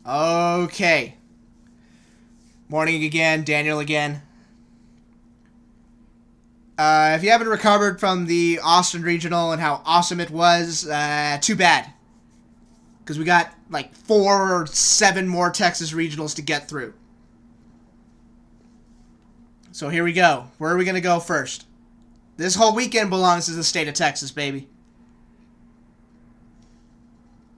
Okay. Morning again, Daniel again. If you haven't recovered from the Austin Regional and how awesome it was, too bad. Because we got like 4 or 7 more Texas Regionals to get through. So here we go. Where are we going to go first? This whole weekend belongs to the state of Texas, baby.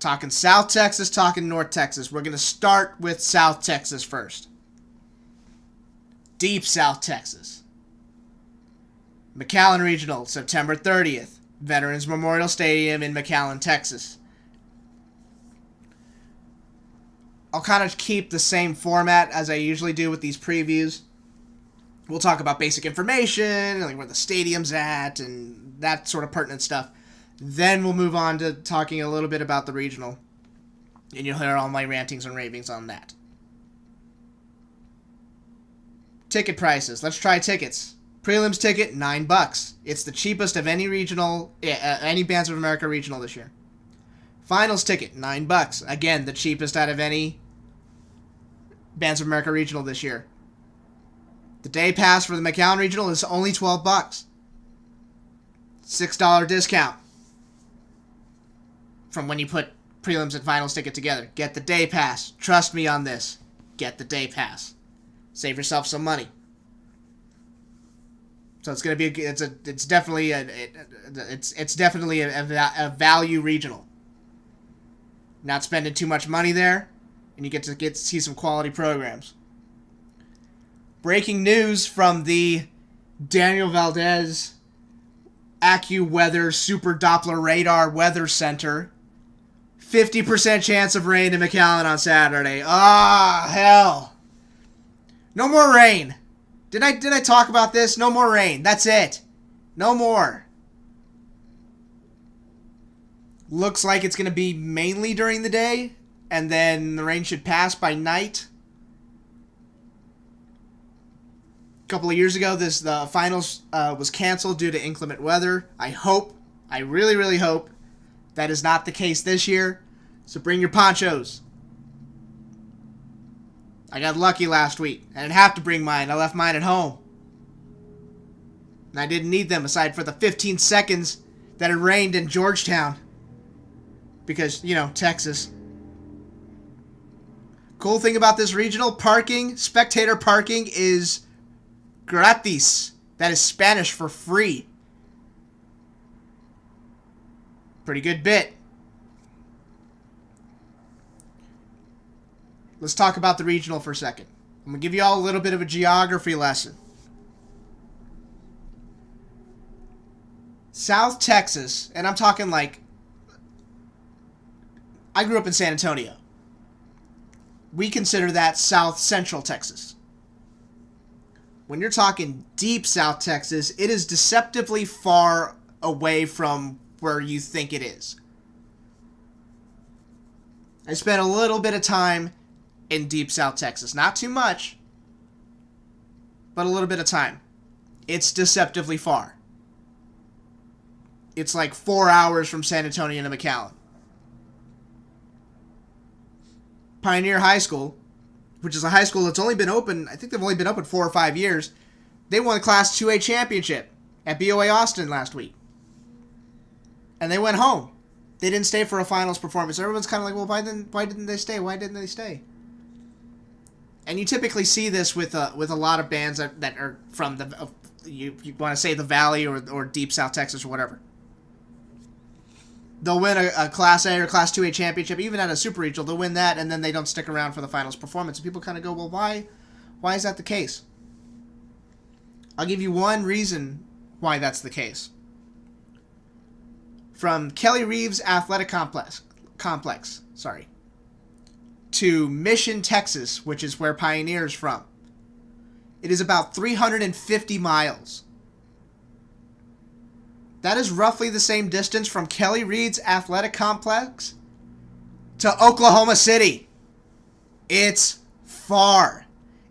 Talking South Texas, talking North Texas. We're going to start with South Texas first. Deep South Texas. McAllen Regional, September 30th. Veterans Memorial Stadium in McAllen, Texas. I'll kind of keep the same format as I usually do with these previews. We'll talk about basic information, like where the stadium's at, and that sort of pertinent stuff. Then we'll move on to talking a little bit about the regional. And you'll hear all my rantings and ravings on that. Ticket prices. Let's try tickets. Prelims ticket, $9. It's the cheapest of any regional, any Bands of America regional this year. Finals ticket, $9. Again, the cheapest out of any Bands of America regional this year. The day pass for the McAllen regional is only $12. $6 discount from when you put prelims and finals ticket together. Get the day pass. Trust me on this. Get the day pass. Save yourself some money. So it's going to be it's definitely a value regional. Not spending too much money there, and you get to see some quality programs. Breaking news from the Daniel Valdez AccuWeather Super Doppler Radar Weather Center. 50% chance of rain in McAllen on Saturday. Ah, hell. No more rain. Did I talk about this? No more rain. That's it. No more. Looks like it's going to be mainly during the day, and then the rain should pass by night. A couple of years ago, the finals was canceled due to inclement weather. I really, really hope that is not the case this year. So bring your ponchos. I got lucky last week. I didn't have to bring mine. I left mine at home. And I didn't need them aside for the 15 seconds that it rained in Georgetown. Because, Texas. Cool thing about this regional, parking, spectator parking is gratis. That is Spanish for free. Pretty good bit. Let's talk about the regional for a second. I'm going to give you all a little bit of a geography lesson. South Texas, and I'm talking like, I grew up in San Antonio. We consider that South Central Texas. When you're talking deep South Texas, it is deceptively far away from where you think it is. I spent a little bit of time in deep South Texas. Not too much, but a little bit of time. It's deceptively far. It's like 4 hours from San Antonio to McAllen. Pioneer High School, which is a high school that's only been open, I think they've only been open 4 or 5 years, they won the Class 2A championship at BOA Austin last week. And they went home. They didn't stay for a finals performance. Everyone's kind of like, well, why didn't they stay? Why didn't they stay? And you typically see this with a lot of bands that are from you want to say the Valley or Deep South Texas or whatever. They'll win a Class A or Class 2A championship, even at a Super Regional. They'll win that, and then they don't stick around for the finals performance. And people kind of go, well, why is that the case? I'll give you one reason why that's the case. From Kelly Reeves Athletic Complex, to Mission, Texas, which is where Pioneer's from. It is about 350 miles. That is roughly the same distance from Kelly Reeves Athletic Complex to Oklahoma City. It's far.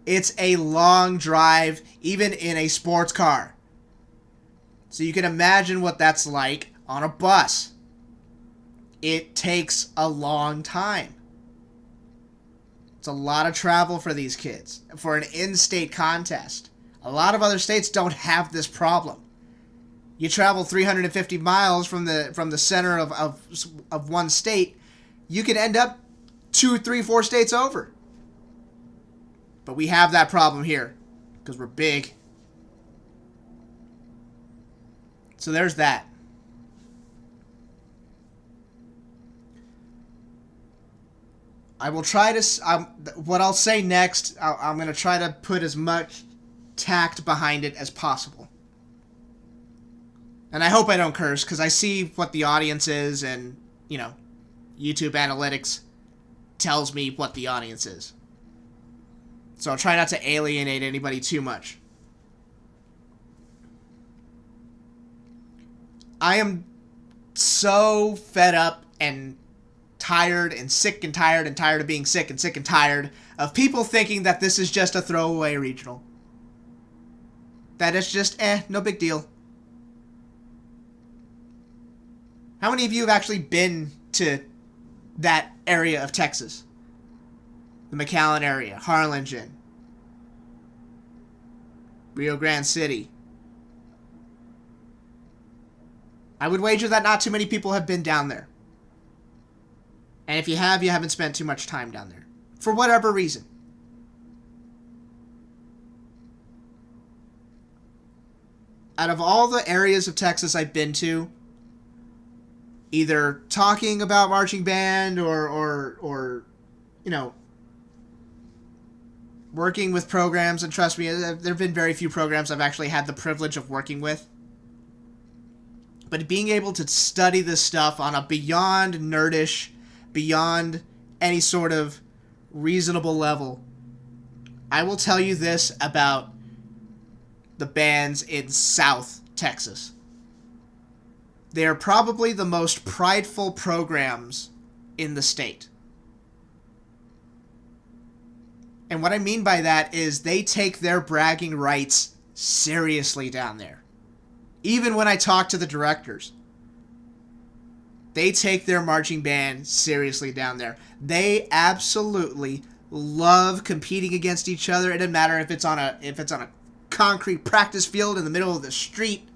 It's a long drive, even in a sports car. So you can imagine what that's like on a bus. It takes a long time. It's a lot of travel for these kids for an in-state contest. A lot of other states don't have this problem. You travel 350 miles from the center of one state, you could end up 2, 3, 4 states over. But we have that problem here because we're big. So there's that. I will try to... what I'll say next, I'm going to try to put as much tact behind it as possible. And I hope I don't curse, because I see what the audience is, and, YouTube analytics tells me what the audience is. So I'll try not to alienate anybody too much. I am so fed up and tired and sick and tired and tired of being sick and tired of people thinking that this is just a throwaway regional. That it's just, no big deal. How many of you have actually been to that area of Texas? The McAllen area, Harlingen, Rio Grande City. I would wager that not too many people have been down there. And if you have, you haven't spent too much time down there. For whatever reason. Out of all the areas of Texas I've been to, either talking about marching band or working with programs, and trust me, there have been very few programs I've actually had the privilege of working with. But being able to study this stuff on a beyond nerdish, beyond any sort of reasonable level, I will tell you this about the bands in South Texas. They are probably the most prideful programs in the state. And what I mean by that is they take their bragging rights seriously down there. Even when I talk to the directors, they take their marching band seriously down there. They absolutely love competing against each other. It doesn't matter if it's on a concrete practice field in the middle of the street,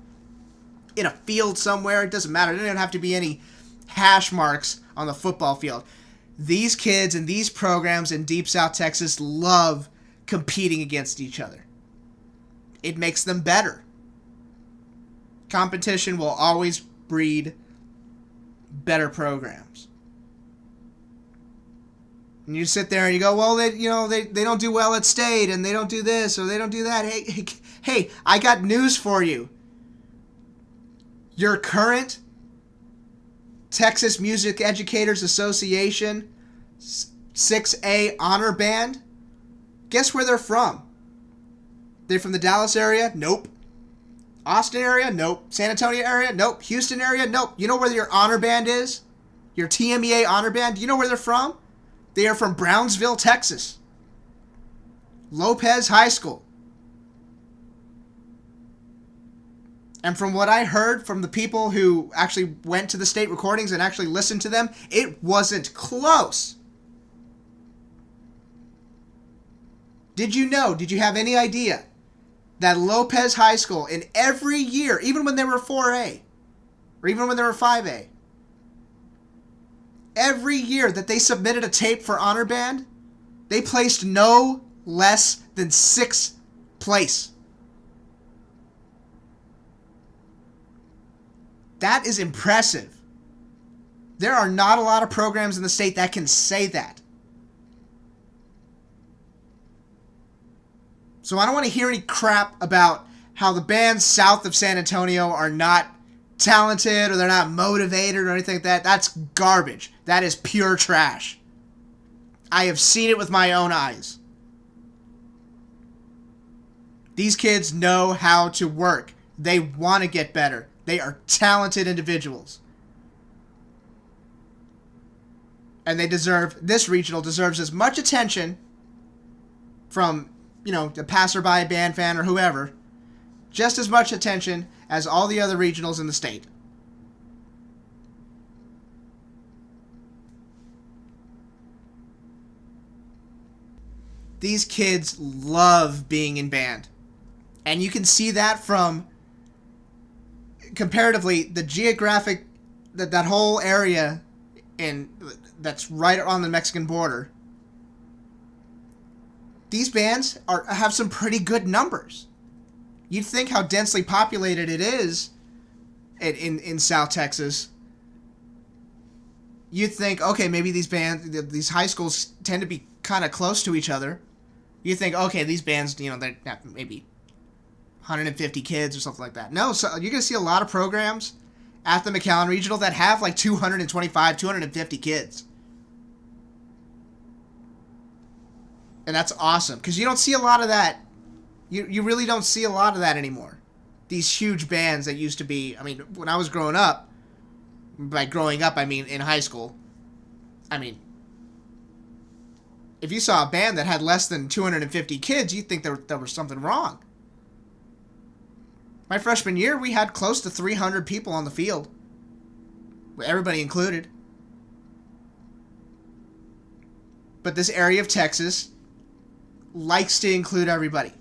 in a field somewhere. It doesn't matter. There don't have to be any hash marks on the football field. These kids and these programs in Deep South Texas love competing against each other. It makes them better. Competition will always breed better programs. And you sit there and you go, well, they don't do well at state, and they don't do this or they don't do that. Hey, I got news for you. Your current Texas Music Educators Association 6A honor band, guess where they're from? They're from the Dallas area? Nope. Austin area? Nope. San Antonio area? Nope. Houston area? Nope. You know where your honor band is? Your TMEA honor band? Do you know where they're from? They are from Brownsville, Texas. Lopez High School. And from what I heard from the people who actually went to the state recordings and actually listened to them, it wasn't close. Did you have any idea that Lopez High School, in every year, even when they were 4A, or even when they were 5A, every year that they submitted a tape for honor band, they placed no less than 6th place. That is impressive. There are not a lot of programs in the state that can say that. So I don't want to hear any crap about how the bands south of San Antonio are not talented or they're not motivated or anything like that. That's garbage. That is pure trash. I have seen it with my own eyes. These kids know how to work. They want to get better. They are talented individuals. And this regional deserves as much attention from, the passerby, band fan, or whoever, just as much attention as all the other regionals in the state. These kids love being in band. And you can see that from, comparatively, the geographic, that whole area that's right on the Mexican border. These bands have some pretty good numbers. You'd think how densely populated it is in South Texas. You'd think, okay, maybe these high schools tend to be kind of close to each other. You think, okay, these bands, they're maybe 150 kids or something like that. No, so you're going to see a lot of programs at the McAllen Regional that have like 225, 250 kids. And that's awesome, because you don't see a lot of that. You really don't see a lot of that anymore. These huge bands that used to be, when I was growing up, by growing up, I mean in high school, if you saw a band that had less than 250 kids, you'd think there was something wrong. My freshman year, we had close to 300 people on the field, everybody included. But this area of Texas likes to include everybody.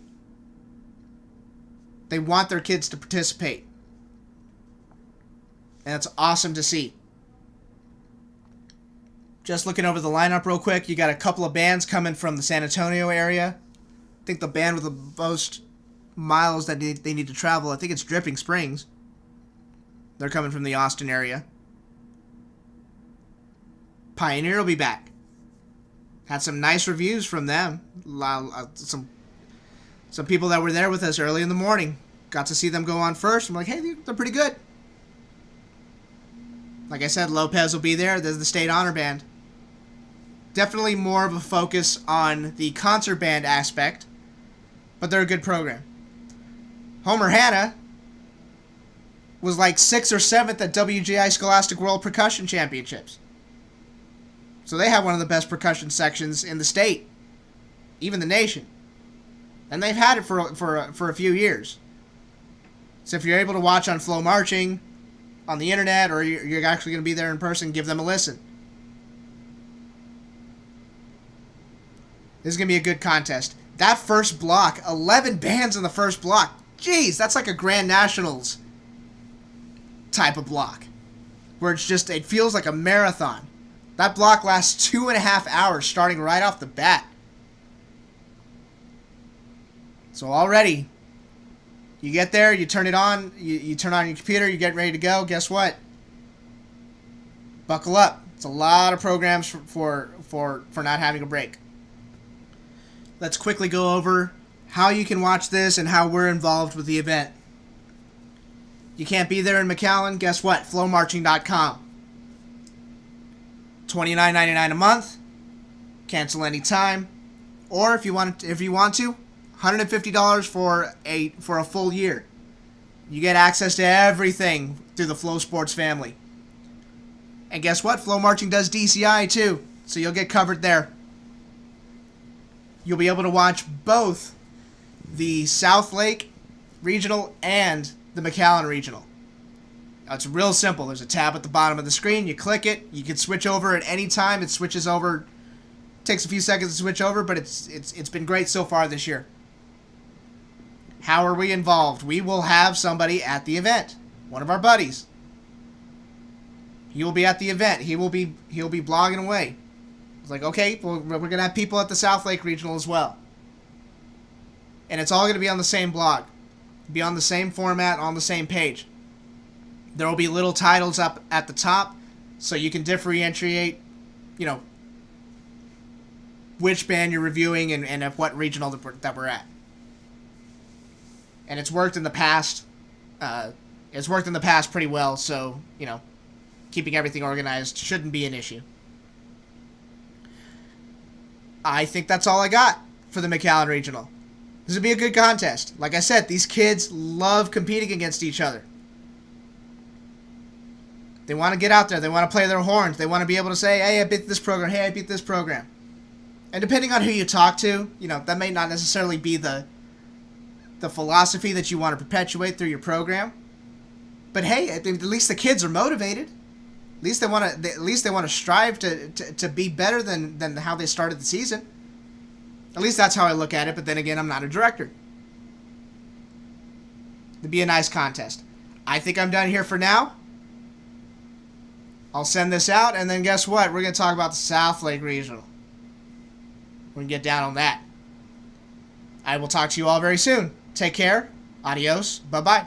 They want their kids to participate. And it's awesome to see. Just looking over the lineup real quick, you got a couple of bands coming from the San Antonio area. I think the band with the most miles that they need to travel, I think it's Dripping Springs. They're coming from the Austin area. Pioneer will be back. Had some nice reviews from them. Some people that were there with us early in the morning. Got to see them go on first. I'm like, hey, they're pretty good. Like I said, Lopez will be there. There's the State Honor Band. Definitely more of a focus on the concert band aspect, but they're a good program. Homer Hanna was like 6th or 7th at WGI Scholastic World Percussion Championships. So they have one of the best percussion sections in the state, even the nation. And they've had it for a few years. So if you're able to watch on Flow Marching, on the internet, or you're actually going to be there in person, give them a listen. This is going to be a good contest. That first block, 11 bands in the first block. Jeez, that's like a Grand Nationals type of block. Where it feels like a marathon. That block lasts 2.5 hours starting right off the bat. So already, you get there, you turn it on, you turn on your computer, you get ready to go. Guess what? Buckle up. It's a lot of programs for not having a break. Let's quickly go over how you can watch this and how we're involved with the event. You can't be there in McAllen? Guess what? FlowMarching.com. $29.99 a month. Cancel anytime. Or if you want to, $150 for a full year. You get access to everything through the Flow Sports family. And guess what? Flow Marching does DCI too, so you'll get covered there. You'll be able to watch both the South Lake Regional and the McAllen Regional. It's real simple. There's a tab at the bottom of the screen. You click it. You can switch over at any time. It switches over. Takes a few seconds to switch over, but it's been great so far this year. How are we involved? We will have somebody at the event. One of our buddies. He will be at the event. He'll be blogging away. It's like, okay, well, we're going to have people at the South Lake Regional as well. And it's all going to be on the same blog. Be on the same format, on the same page. There will be little titles up at the top so you can differentiate, which band you're reviewing and at what regional that we're at. And it's worked in the past. It's worked in the past pretty well, so, keeping everything organized shouldn't be an issue. I think that's all I got for the McAllen Regional. This would be a good contest. Like I said, these kids love competing against each other. They want to get out there. They want to play their horns. They want to be able to say, hey, I beat this program. Hey, I beat this program. And depending on who you talk to, that may not necessarily be the philosophy that you want to perpetuate through your program. But hey, at least the kids are motivated. At least they want to strive to be better than how they started the season. At least that's how I look at it, but then again, I'm not a director. It'd be a nice contest. I think I'm done here for now. I'll send this out, and then guess what? We're going to talk about the South Lake Regional. We're going to get down on that. I will talk to you all very soon. Take care. Adios. Bye-bye.